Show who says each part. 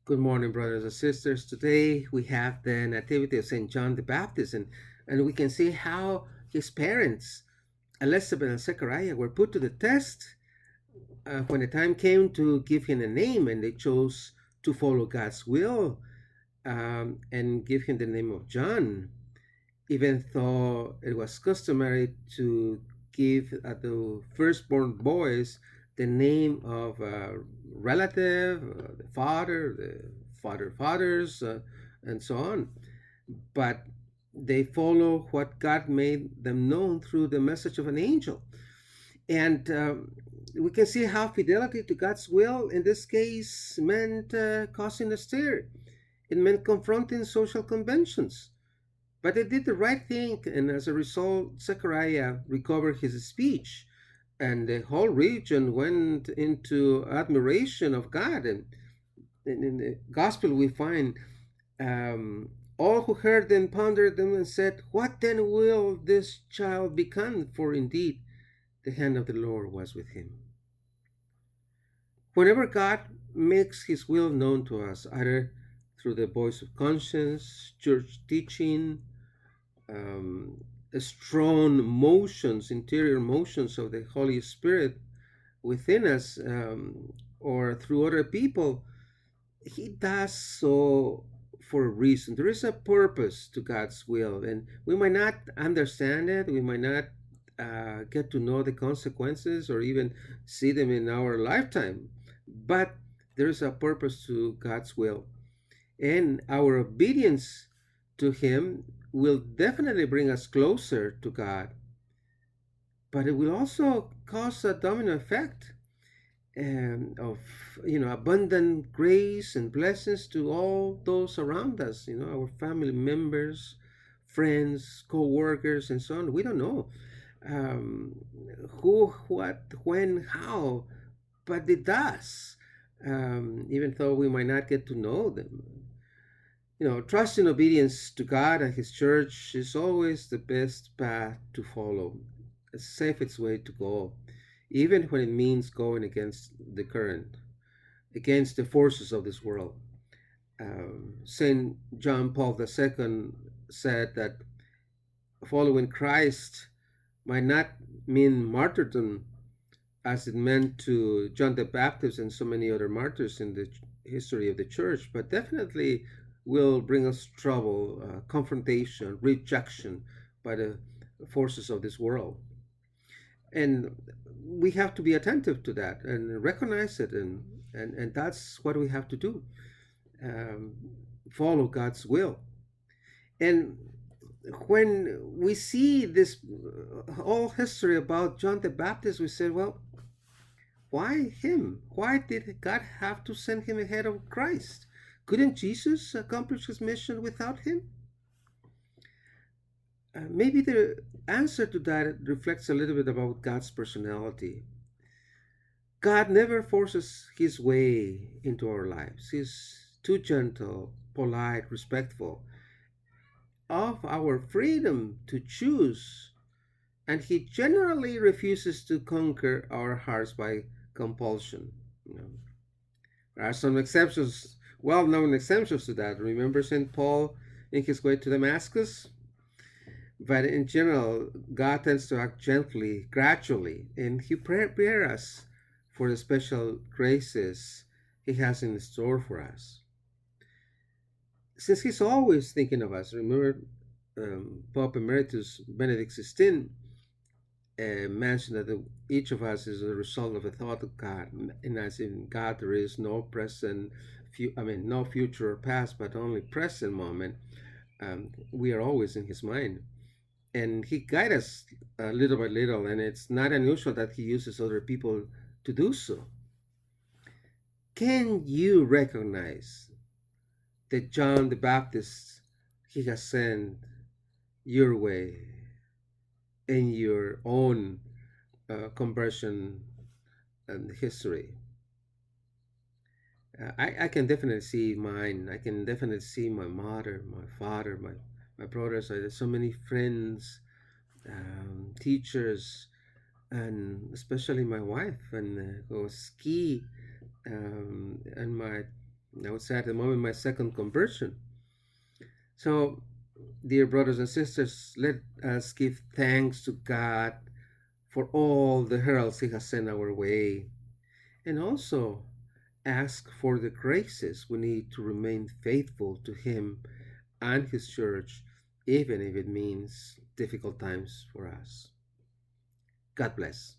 Speaker 1: Good morning, brothers and sisters. Today we have the Nativity of Saint John the Baptist, and we can see how his parents, Elizabeth and Zechariah, were put to the test when the time came to give him a name, and they chose to follow God's will and give him the name of John, even though it was customary to give the firstborn boys the name of a relative, the fathers, and so on. But they follow what God made them known through the message of an angel. And we can see how fidelity to God's will in this case meant causing a stir. It meant confronting social conventions. But they did the right thing, and as a result, Zechariah recovered his speech, and the whole region went into admiration of God. And in the gospel, we find all who heard them pondered them and said, "What then will this child become? For indeed, the hand of the Lord was with him." Whenever God makes his will known to us, either through the voice of conscience, church teaching, um, strong motions, interior motions of the Holy Spirit within us, or through other people, He does so for a reason. There is a purpose to God's will, and we might not understand it. We might not get to know the consequences or even see them in our lifetime, but there is a purpose to God's will, and our obedience to Him will definitely bring us closer to God, but it will also cause a domino effect of abundant grace and blessings to all those around us. Our family members, friends, co-workers, and so on. We don't know um, who, what, when, how, but it does. Even though we might not get to know them. Trust and obedience to God and His church is always the best path to follow, the safest way to go, even when it means going against the current, against the forces of this world. Saint John Paul II said that following Christ might not mean martyrdom as it meant to John the Baptist and so many other martyrs in the history of the church, but definitely will bring us trouble, confrontation, rejection by the forces of this world. And we have to be attentive to that and recognize it, and that's what we have to do. Um, Follow God's will. And when we see this whole history about John the Baptist, we say, well, why him? Why did God have to send him ahead of Christ? Couldn't Jesus accomplish his mission without him? Maybe the answer to that reflects a little bit about God's personality. God never forces his way into our lives. He's too gentle, polite, respectful of our freedom to choose, and he generally refuses to conquer our hearts by compulsion. You know, there are some exceptions, well-known exceptions to that. Remember St. Paul in his way to Damascus? But in general, God tends to act gently, gradually, and He prepares us for the special graces He has in store for us. Since He's always thinking of us, remember Pope Emeritus Benedict XVI mentioned that each of us is a result of a thought of God, and as in God there is no present, no future or past, but only present moment. We are always in His mind, and He guides us little by little, and it's not unusual that He uses other people to do so. Can you recognize that John the Baptist He has sent your way in your own conversion and history? I can definitely see mine. I can definitely see my mother, my father, my brothers. I have so many friends, teachers, and especially my wife, and who was key, and I would say at the moment my second conversion. So, dear brothers and sisters, let us give thanks to God for all the heralds He has sent our way, and also ask for the graces we need to remain faithful to Him and His church, even if it means difficult times for us. God bless.